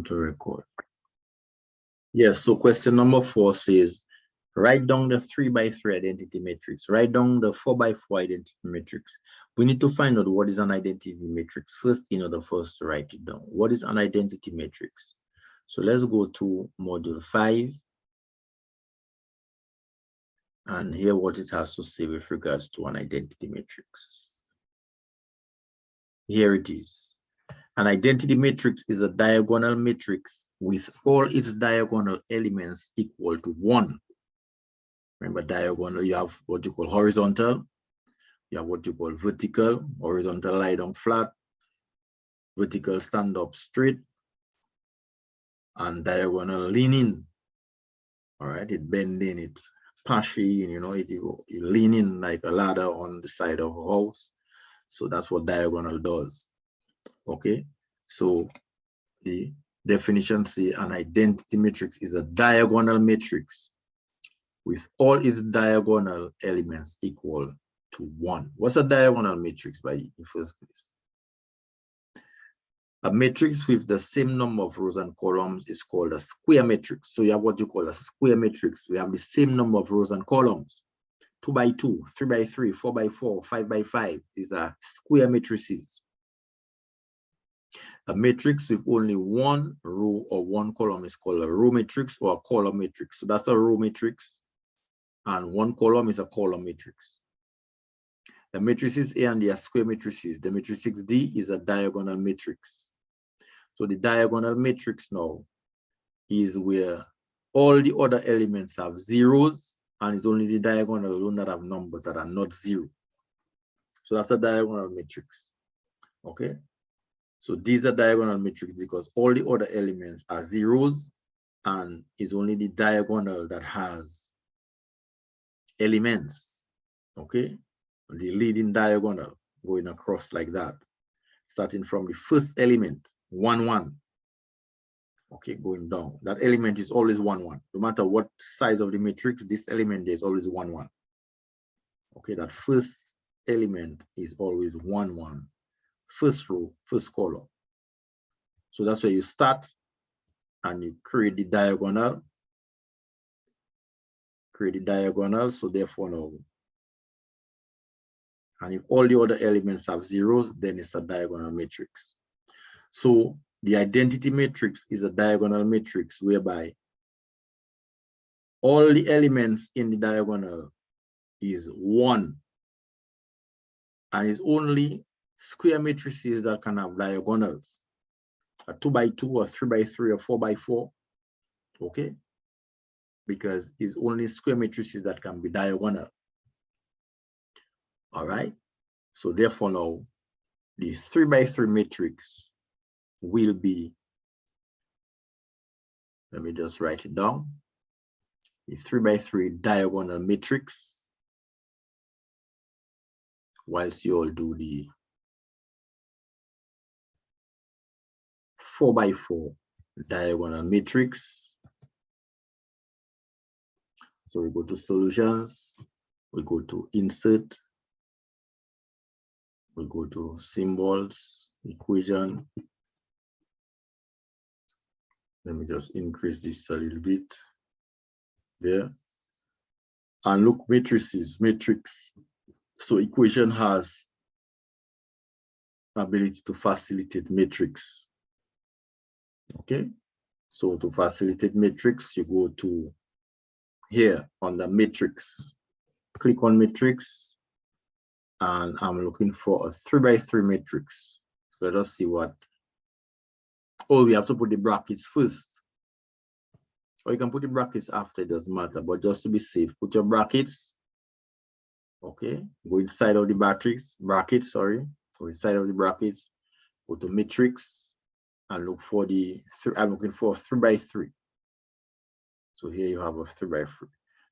to record. Yes, so question number 4 says, write down the 3x3 identity matrix. Write down the 4x4 identity matrix. We need to find out what is an identity matrix first in order for us to write it down. What is an identity matrix? So let's go to module 5 and hear what it has to say with regards to an identity matrix. Here it is. An identity matrix is a diagonal matrix with all its diagonal elements equal to 1. Remember, diagonal, you have what you call horizontal, you have what you call vertical, horizontal lie down flat, vertical stand up straight, and diagonal leaning. All right, it bending, it's pashy, you know, you leaning like a ladder on the side of a house. So that's what diagonal does. Okay, so the definition say an identity matrix is a diagonal matrix with all its diagonal elements equal to 1. What's a diagonal matrix by in first place? A matrix with the same number of rows and columns is called a square matrix. So you have what you call a square matrix. We have the same number of rows and columns. 2x2, 3x3, 4x4, 5x5. These are square matrices. A matrix with only one row or one column is called a row matrix or a column matrix. So that's a row matrix, and one column is a column matrix. The matrices A and D are square matrices. The matrix D is a diagonal matrix. So the diagonal matrix now is where all the other elements have zeros, and it's only the diagonal alone that have numbers that are not zero. So that's a diagonal matrix. Okay. So these are diagonal matrix because all the other elements are zeros, and it's only the diagonal that has elements. Okay. The leading diagonal going across like that, starting from the first element, 1, 1. Okay, going down. That element is always 1, 1. No matter what size of the matrix, this element is always 1, 1. Okay, that first element is always 1, 1. First row, first column. So that's where you start and you create the diagonal. Create the diagonal. So therefore now, and if all the other elements have zeros, then it's a diagonal matrix. So the identity matrix is a diagonal matrix whereby all the elements in the diagonal is 1. And it's only square matrices that can have diagonals. A 2x2 or 3x3 or 4x4. Okay? Because it's only square matrices that can be diagonal. All right, so therefore now the 3x3 matrix will be, let me just write it down, the 3x3 diagonal matrix, whilst you all do the 4x4 diagonal matrix. So we go to solutions, we go to insert, we go to symbols, equation. Let me just increase this a little bit there. And look, matrices, matrix. So equation has ability to facilitate matrix. Okay, so to facilitate matrix, you go to here on the matrix, click on matrix, and I'm looking for a 3x3 matrix. So let us see what. Oh, we have to put the brackets first. Or you can put the brackets after, it doesn't matter, but just to be safe, put your brackets. Okay, go inside of the brackets, sorry. So inside of the brackets, go to matrix and look for the, I'm looking for a 3x3. So here you have a 3x3.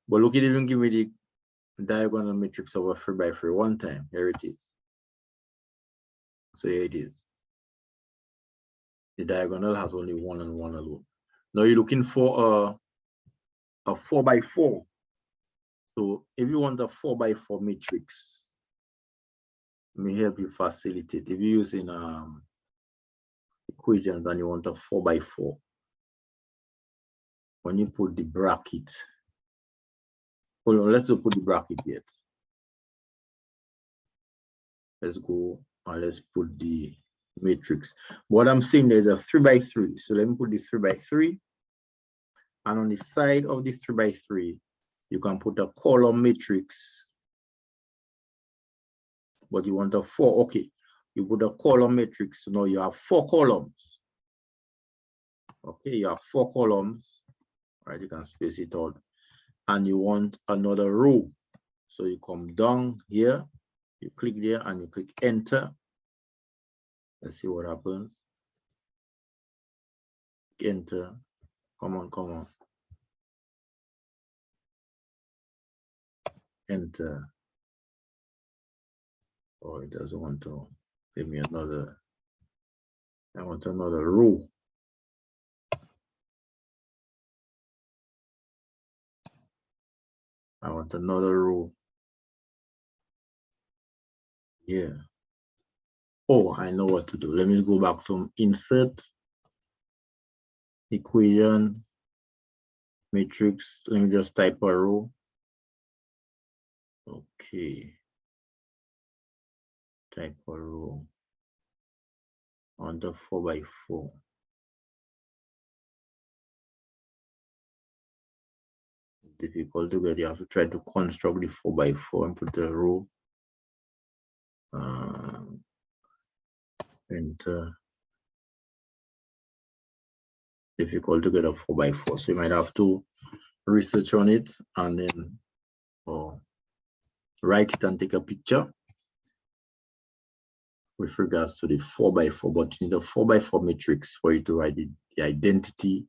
But look, it even give me the diagonal matrix of a 3x3 one time. Here it is. So here it is. The diagonal has only 1 and 1 alone. Now you're looking for a 4x4. So if you want a 4x4 matrix, let me help you facilitate. If you're using equations and you want a 4 by 4. When you put the bracket, hold on, let's not put the bracket yet. Let's go and let's put the matrix. What I'm saying, there's a 3 by 3. So let me put this 3 by 3. And on the side of this 3 by 3, you can put a column matrix. But you want a 4. Okay, you put a column matrix. So now you have 4 columns. Okay, you have 4 columns. All right, you can space it out. And you want another row. So you come down here, you click there and you click enter. Let's see what happens. Enter. Come on, come on. Enter. Oh, it doesn't want to give me another. I want another row. I want another row. Yeah. Oh, I know what to do. Let me go back from insert, equation, matrix. Let me just type a row. Okay. Type a row on the 4 by 4. Difficult to get. You have to try to construct the 4 by 4 and put a row. Enter. Difficult to get a 4 by 4. So you might have to research on it and then write it and take a picture with regards to the 4 by 4. But you need a 4 by 4 matrix for you to write the identity